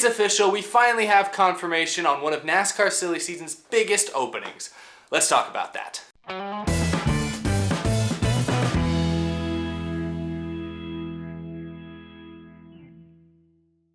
It's official, we finally have confirmation on one of NASCAR silly season's biggest openings. Let's talk about that.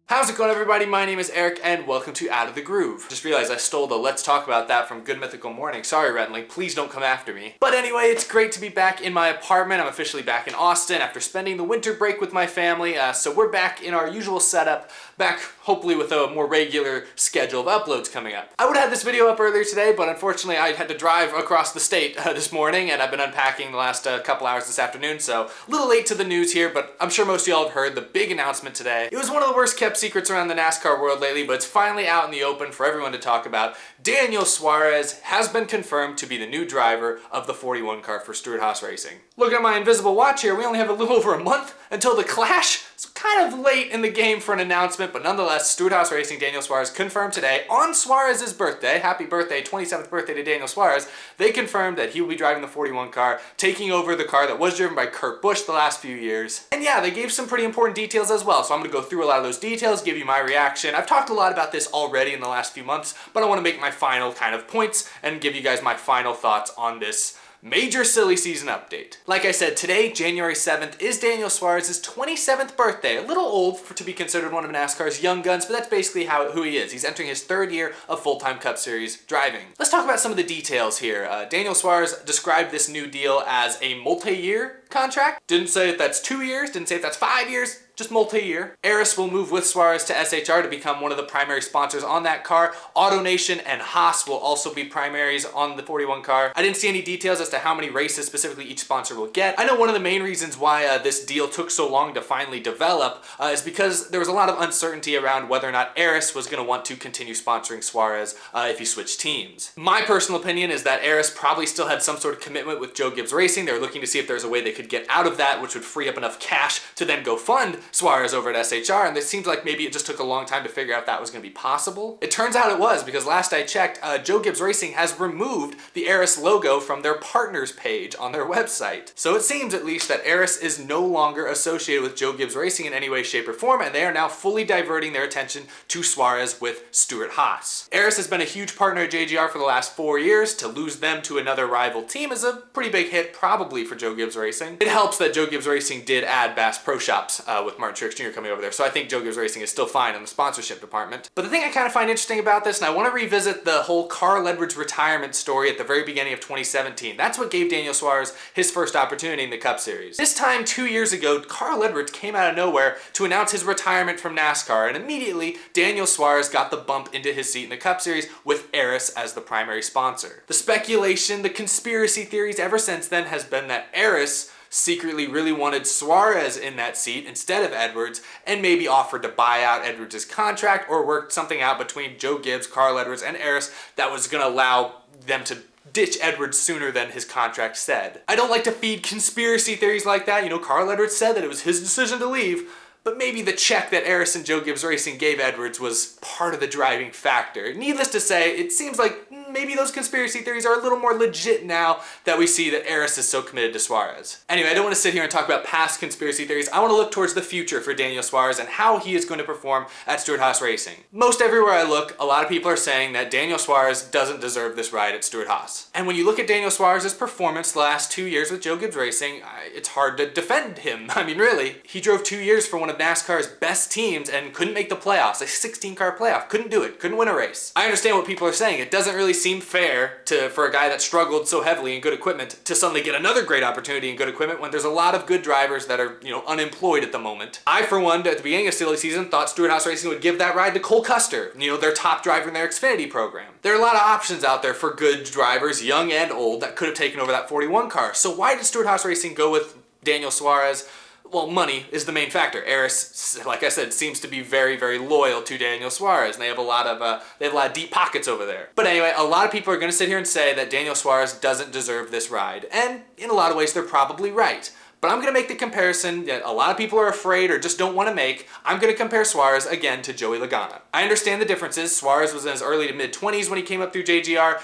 How's it going, everybody? My name is Eric and welcome to Out of the Groove. Just realized I stole the "Let's Talk About That" from Good Mythical Morning. Sorry, Redley, please don't come after me. But anyway, it's great to be back in my apartment. I'm officially back in Austin after spending the winter break with my family, so we're back in our usual setup, back hopefully with a more regular schedule of uploads coming up. I would have had this video up earlier today, but unfortunately I had to drive across the state this morning, and I've been unpacking the last couple hours this afternoon, so a little late to the news here, but I'm sure most of y'all have heard the big announcement today. It was one of the worst kept secrets around the NASCAR world lately, but it's finally out in the open for everyone to talk about. Daniel Suarez has been confirmed to be the new driver of the 41 car for Stewart-Haas Racing. Looking at my invisible watch here, we only have a little over a month until the Clash, so kind of late in the game for an announcement, but nonetheless, Stewart-Haas Racing, Daniel Suarez confirmed today on Suarez's birthday, happy birthday, 27th birthday to Daniel Suarez, they confirmed that he will be driving the 41 car, taking over the car that was driven by Kurt Busch the last few years. And yeah, they gave some pretty important details as well, so I'm going to go through a lot of those details, give you my reaction. I've talked a lot about this already in the last few months, but I want to make my final kind of points and give you guys my final thoughts on this major silly season update. Like I said, today, January 7th, is Daniel Suarez's 27th birthday. A little old to be considered one of NASCAR's young guns, but that's basically who he is. He's entering his third year of full-time Cup Series driving. Let's talk about some of the details here. Daniel Suarez described this new deal as a multi-year contract. Didn't say if that's 2 years, didn't say if that's 5 years, just multi-year. Eris will move with Suarez to SHR to become one of the primary sponsors on that car. AutoNation and Haas will also be primaries on the 41 car. I didn't see any details as to how many races specifically each sponsor will get. I know one of the main reasons why this deal took so long to finally develop is because there was a lot of uncertainty around whether or not Eris was going to want to continue sponsoring Suarez if he switched teams. My personal opinion is that Eris probably still had some sort of commitment with Joe Gibbs Racing. They were looking to see if there's a way they could get out of that, which would free up enough cash to then go fund Suarez over at SHR, and it seems like maybe it just took a long time to figure out if that was going to be possible. It turns out it was, because last I checked, Joe Gibbs Racing has removed the Eris logo from their partners page on their website. So it seems at least that Eris is no longer associated with Joe Gibbs Racing in any way, shape, or form, and they are now fully diverting their attention to Suarez with Stewart-Haas. Eris has been a huge partner at JGR for the last 4 years. To lose them to another rival team is a pretty big hit, probably for Joe Gibbs Racing. It helps that Joe Gibbs Racing did add Bass Pro Shops with Martin Truex Jr. coming over there, so I think Joe Gibbs Racing is still fine in the sponsorship department. But the thing I kind of find interesting about this, and I want to revisit the whole Carl Edwards retirement story at the very beginning of 2017. That's what gave Daniel Suarez his first opportunity in the Cup Series. This time, 2 years ago, Carl Edwards came out of nowhere to announce his retirement from NASCAR, and immediately Daniel Suarez got the bump into his seat in the Cup Series with Eris as the primary sponsor. The speculation, the conspiracy theories ever since then has been that Eris secretly really wanted Suarez in that seat instead of Edwards, and maybe offered to buy out Edwards' contract or worked something out between Joe Gibbs, Carl Edwards, and Eris that was going to allow them to ditch Edwards sooner than his contract said. I don't like to feed conspiracy theories like that. You know, Carl Edwards said that it was his decision to leave, but maybe the check that Eris and Joe Gibbs Racing gave Edwards was part of the driving factor. Needless to say, it seems like maybe those conspiracy theories are a little more legit now that we see that Eris is so committed to Suarez. Anyway, I don't want to sit here and talk about past conspiracy theories. I want to look towards the future for Daniel Suarez and how he is going to perform at Stewart-Haas Racing. Most everywhere I look, a lot of people are saying that Daniel Suarez doesn't deserve this ride at Stewart-Haas. And when you look at Daniel Suarez's performance the last 2 years with Joe Gibbs Racing, it's hard to defend him. I mean, really. He drove 2 years for one of NASCAR's best teams and couldn't make the playoffs, a 16-car playoff. Couldn't do it. Couldn't win a race. I understand what people are saying. It doesn't really seem fair for a guy that struggled so heavily in good equipment to suddenly get another great opportunity in good equipment when there's a lot of good drivers that are, unemployed at the moment. I, for one, at the beginning of silly season, thought Stewart-Haas Racing would give that ride to Cole Custer, their top driver in their Xfinity program. There are a lot of options out there for good drivers, young and old, that could have taken over that 41 car. So why did Stewart-Haas Racing go with Daniel Suarez? Well, money is the main factor. Eris, like I said, seems to be very, very loyal to Daniel Suarez, and they have a lot of deep pockets over there. But anyway, a lot of people are going to sit here and say that Daniel Suarez doesn't deserve this ride, and in a lot of ways, they're probably right. But I'm going to make the comparison that a lot of people are afraid or just don't want to make. I'm going to compare Suarez again to Joey Logano. I understand the differences. Suarez was in his early to mid-20s when he came up through JGR.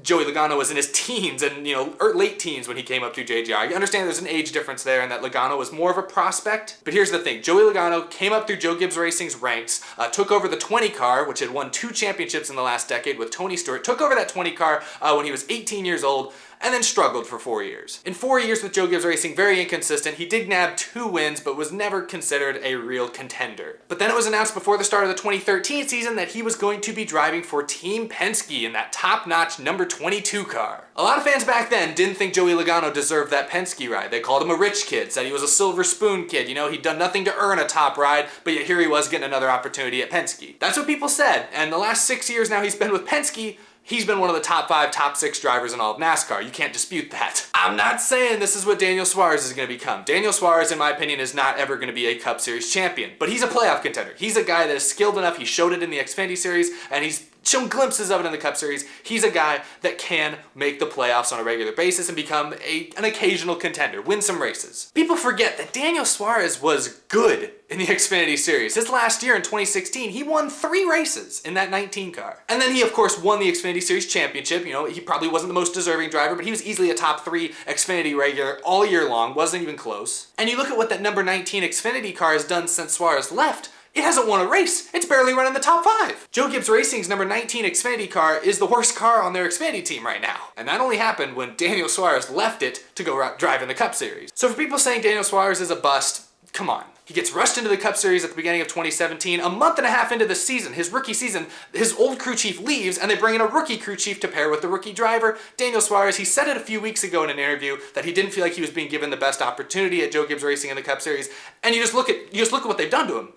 Joey Logano was in his teens and, or late teens when he came up through JGR. I understand there's an age difference there and that Logano was more of a prospect, but here's the thing. Joey Logano came up through Joe Gibbs Racing's ranks, took over the 20 car, which had won 2 championships in the last decade with Tony Stewart, took over that 20 car when he was 18 years old, and then struggled for 4 years. In 4 years with Joe Gibbs Racing, very inconsistent. He did nab 2 wins, but was never considered a real contender. But then it was announced before the start of the 2013 season that he was going to be driving for Team Penske in that top-notch number 22 car. A lot of fans back then didn't think Joey Logano deserved that Penske ride. They called him a rich kid, said he was a silver spoon kid, he'd done nothing to earn a top ride, but yet here he was getting another opportunity at Penske. That's what people said, and the last 6 years now he's been with Penske, he's been one of the top 5, top 6 drivers in all of NASCAR. You can't dispute that. I'm not saying this is what Daniel Suarez is going to become. Daniel Suarez, in my opinion, is not ever going to be a Cup Series champion, but he's a playoff contender. He's a guy that is skilled enough. He showed it in the Xfinity Series, and he's shown glimpses of it in the Cup Series. He's a guy that can make the playoffs on a regular basis and become an occasional contender, win some races. People forget that Daniel Suarez was good in the Xfinity Series. His last year in 2016, he won 3 races in that 19 car. And then he, of course, won the Xfinity Series championship. He probably wasn't the most deserving driver, but he was easily a top 3 Xfinity regular all year long, wasn't even close. And you look at what that number 19 Xfinity car has done since Suarez left, it hasn't won a race. It's barely running the top 5. Joe Gibbs Racing's number 19 Xfinity car is the worst car on their Xfinity team right now. And that only happened when Daniel Suarez left it to go drive in the Cup Series. So for people saying Daniel Suarez is a bust, come on. He gets rushed into the Cup Series at the beginning of 2017. A month and a half into the season, his rookie season, his old crew chief leaves and they bring in a rookie crew chief to pair with the rookie driver, Daniel Suarez. He said it a few weeks ago in an interview that he didn't feel like he was being given the best opportunity at Joe Gibbs Racing in the Cup Series. And you just look at what they've done to him.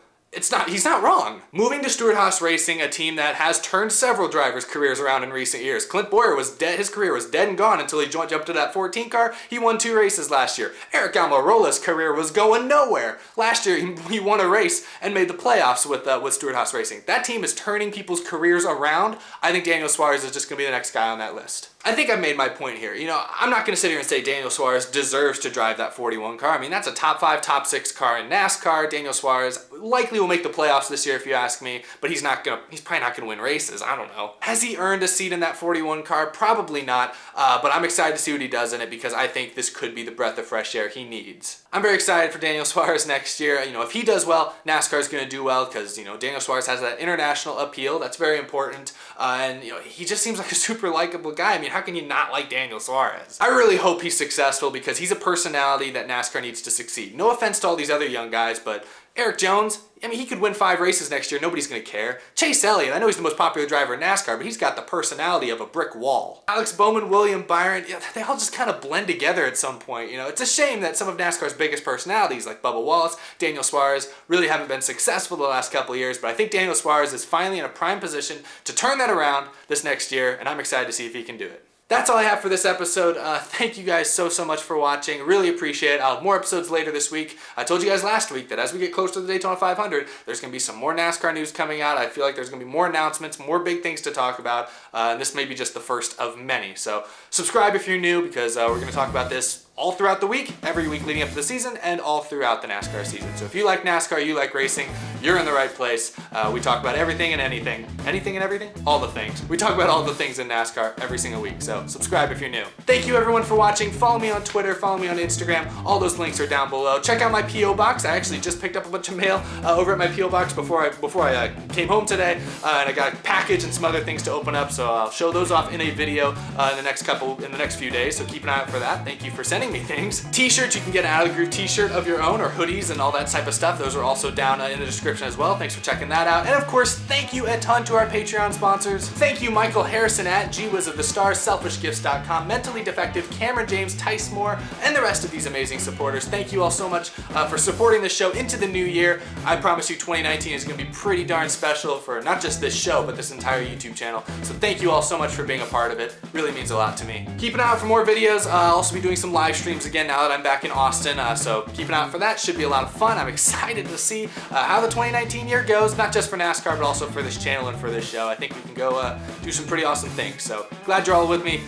He's not wrong. Moving to Stewart-Haas Racing, a team that has turned several drivers' careers around in recent years. Clint Bowyer was dead, his career was dead and gone until he jumped to that 14 car. He won 2 races last year. Eric Almirola's career was going nowhere. Last year, he won a race and made the playoffs with Stewart-Haas Racing. That team is turning people's careers around. I think Daniel Suarez is just going to be the next guy on that list. I think I've made my point here. I'm not going to sit here and say Daniel Suarez deserves to drive that 41 car. I mean, that's a top 5, top 6 car in NASCAR. Daniel Suarez likely will make the playoffs this year if you ask me, but he's probably not going to win races. I don't know. Has he earned a seat in that 41 car? Probably not, but I'm excited to see what he does in it because I think this could be the breath of fresh air he needs. I'm very excited for Daniel Suarez next year. If he does well, NASCAR is going to do well because, Daniel Suarez has that international appeal. That's very important, and, he just seems like a super likable guy. I mean, how can you not like Daniel Suarez? I really hope he's successful because he's a personality that NASCAR needs to succeed. No offense to all these other young guys, but Eric Jones, he could win 5 races next year. Nobody's going to care. Chase Elliott, I know he's the most popular driver in NASCAR, but he's got the personality of a brick wall. Alex Bowman, William Byron, they all just kind of blend together at some point. It's a shame that some of NASCAR's biggest personalities, like Bubba Wallace, Daniel Suarez, really haven't been successful the last couple of years, but I think Daniel Suarez is finally in a prime position to turn that around this next year, and I'm excited to see if he can do it. That's all I have for this episode. Thank you guys so much for watching. Really appreciate it. I'll have more episodes later this week. I told you guys last week that as we get closer to the Daytona 500, there's going to be some more NASCAR news coming out. I feel like there's going to be more announcements, more big things to talk about, and this may be just the first of many. So subscribe if you're new because we're going to talk about this all throughout the week, every week leading up to the season, and all throughout the NASCAR season. So if you like NASCAR, you like racing, you're in the right place. We talk about everything and anything. Anything and everything? All the things. We talk about all the things in NASCAR every single week, so subscribe if you're new. Thank you everyone for watching. Follow me on Twitter, follow me on Instagram. All those links are down below. Check out my P.O. Box. I actually just picked up a bunch of mail over at my P.O. Box before I came home today, and I got a package and some other things to open up, so I'll show those off in a video in the next few days, so keep an eye out for that. Thank you for sending me things. T-shirts, you can get an Out of the Groove t-shirt of your own, or hoodies and all that type of stuff. Those are also down in the description as well. Thanks for checking that out. And of course, thank you a ton to our Patreon sponsors. Thank you Michael Harrison at GWiz of the Stars, SelfishGifts.com, Mentally Defective, Cameron James, Tice Moore, and the rest of these amazing supporters. Thank you all so much for supporting the show into the new year. I promise you 2019 is going to be pretty darn special for not just this show, but this entire YouTube channel. So thank you all so much for being a part of it. Really means a lot to me. Keep an eye out for more videos. I'll also be doing some live streams again now that I'm back in Austin, so keep an eye out for that. Should be a lot of fun. I'm excited to see how the 2019 year goes, not just for NASCAR, but also for this channel and for this show. I think we can go do some pretty awesome things. So glad you're all with me,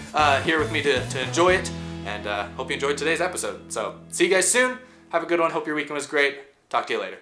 here with me to enjoy it, and hope you enjoyed today's episode. So see you guys soon. Have a good one. Hope your weekend was great. Talk to you later.